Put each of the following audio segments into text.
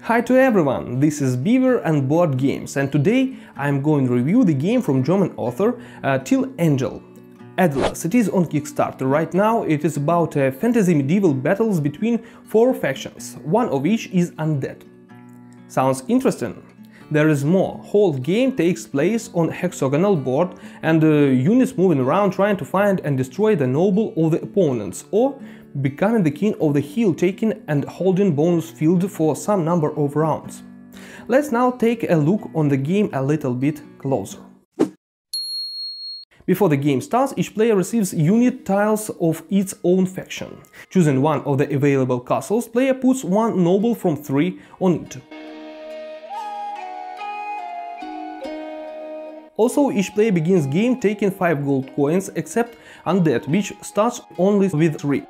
Hi to everyone, this is Beaver and Board Games, and today I'm going to review the game from German author Till Angel, Adellos. It is on Kickstarter right now. It is about fantasy medieval battles between four factions, one of which is undead. Sounds interesting? There is more. Whole game takes place on hexagonal board and units moving around trying to find and destroy the noble of the opponents, or becoming the king of the hill, taking and holding bonus field for some number of rounds. Let's now take a look on the game a little bit closer. Before the game starts, each player receives unit tiles of its own faction. Choosing one of the available castles, player puts one noble from 3 on it. Also, each player begins game taking 5 gold coins, except undead, which starts only with 3.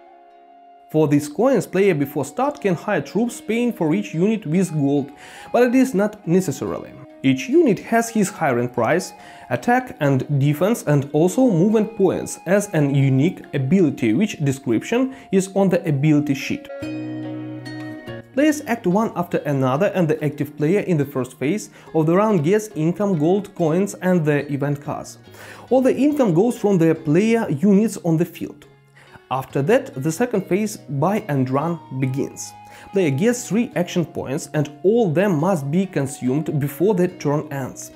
For these coins, player before start can hire troops, paying for each unit with gold, but it is not necessarily. Each unit has his hiring price, attack and defense, and also movement points as an unique ability, which description is on the ability sheet. Players act one after another, and the active player in the first phase of the round gets income, gold coins and the event cards. All the income goes from the player units on the field. After that, the second phase, buy and run, begins. Player gets 3 action points and all them must be consumed before the turn ends.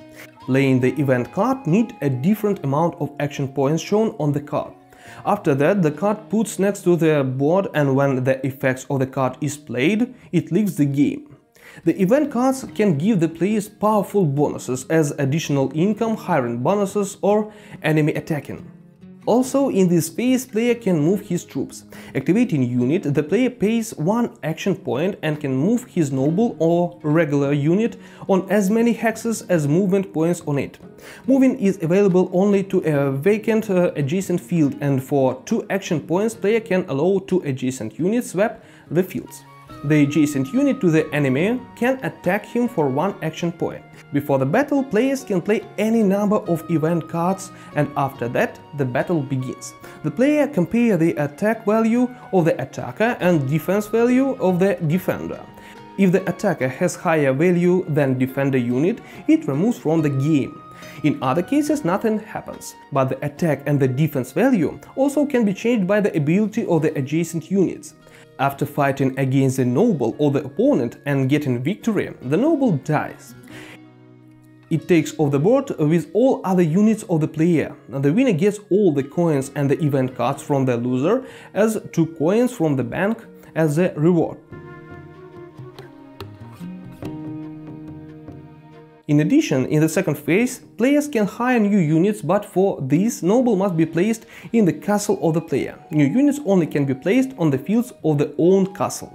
Playing the event card need a different amount of action points shown on the card. After that, the card puts next to the board, and when the effects of the card is played, it leaves the game. The event cards can give the players powerful bonuses as additional income, hiring bonuses or enemy attacking. Also, in this phase, player can move his troops. Activating unit, the player pays 1 action point and can move his noble or regular unit on as many hexes as movement points on it. Moving is available only to a vacant adjacent field, and for 2 action points, player can allow 2 adjacent units swap the fields. The adjacent unit to the enemy can attack him for 1 action point. Before the battle, players can play any number of event cards, and after that, the battle begins. The player compares the attack value of the attacker and defense value of the defender. If the attacker has higher value than defender unit, it removes from the game. In other cases, nothing happens, but the attack and the defense value also can be changed by the ability of the adjacent units. After fighting against the noble or the opponent and getting victory, the noble dies. It takes off the board with all other units of the player. The winner gets all the coins and the event cards from the loser, as 2 coins from the bank as a reward. In addition, in the second phase, players can hire new units, but for this, noble must be placed in the castle of the player. New units only can be placed on the fields of the own castle.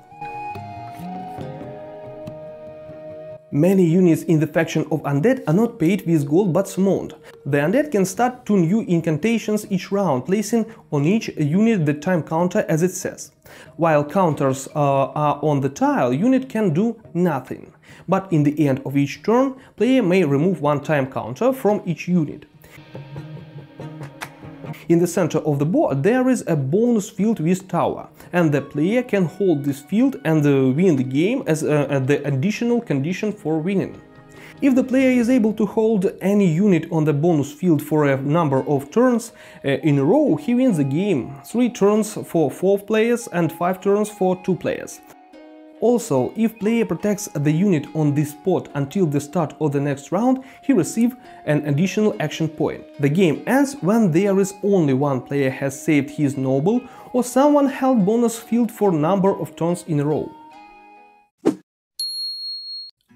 Many units in the faction of undead are not paid with gold but summoned. The undead can start 2 new incantations each round, placing on each unit the time counter as it says. While counters are on the tile, unit can do nothing. But in the end of each turn, player may remove 1 time counter from each unit. In the center of the board there is a bonus field with tower, and the player can hold this field and win the game as the additional condition for winning. If the player is able to hold any unit on the bonus field for a number of turns in a row, he wins the game. 3 turns for 4 players and 5 turns for 2 players. Also, if player protects the unit on this spot until the start of the next round, he receives an additional action point. The game ends when there is only 1 player has saved his noble or someone held bonus field for number of turns in a row.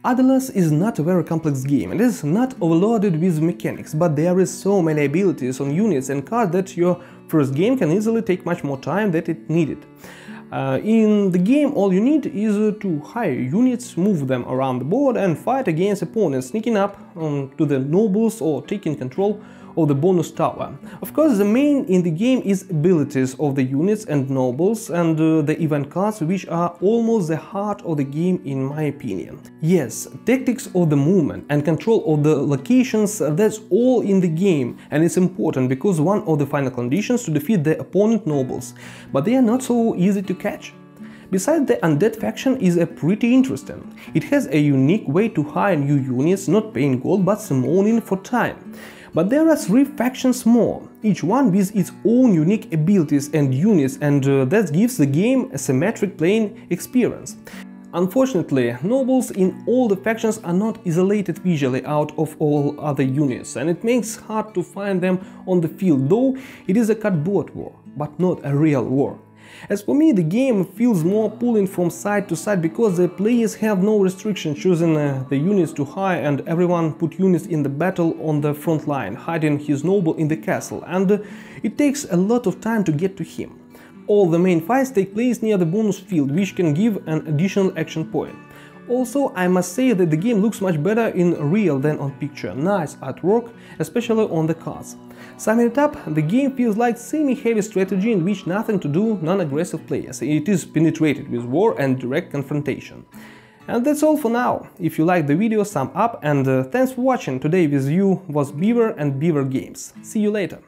Adellos is not a very complex game. It is not overloaded with mechanics, but there is so many abilities on units and cards that your first game can easily take much more time than it needed. In the game, all you need is to hire units, move them around the board and fight against opponents, sneaking up to the nobles or taking control of the bonus tower. Of course, the main in the game is abilities of the units and nobles and the event cards, which are almost the heart of the game in my opinion. Yes, tactics of the movement and control of the locations, that's all in the game, and it's important because one of the final conditions to defeat the opponent nobles, but they are not so easy to catch. Besides, the undead faction is pretty interesting. It has a unique way to hire new units, not paying gold but summoning for time. But there are 3 factions more, each one with its own unique abilities and units, and that gives the game a symmetric playing experience. Unfortunately, nobles in all the factions are not isolated visually out of all other units, and it makes it hard to find them on the field, though it is a cardboard war, but not a real war. As for me, the game feels more pulling from side to side because the players have no restriction choosing the units to hire, and everyone put units in the battle on the front line, hiding his noble in the castle, and it takes a lot of time to get to him. All the main fights take place near the bonus field, which can give an additional action point. Also, I must say that the game looks much better in real than on picture. Nice artwork, especially on the cards. Summing it up, the game feels like semi-heavy strategy in which nothing to do non-aggressive players. It is penetrated with war and direct confrontation. And that's all for now. If you liked the video, thumb up, and thanks for watching. Today with you was Beaver and Beaver Games. See you later.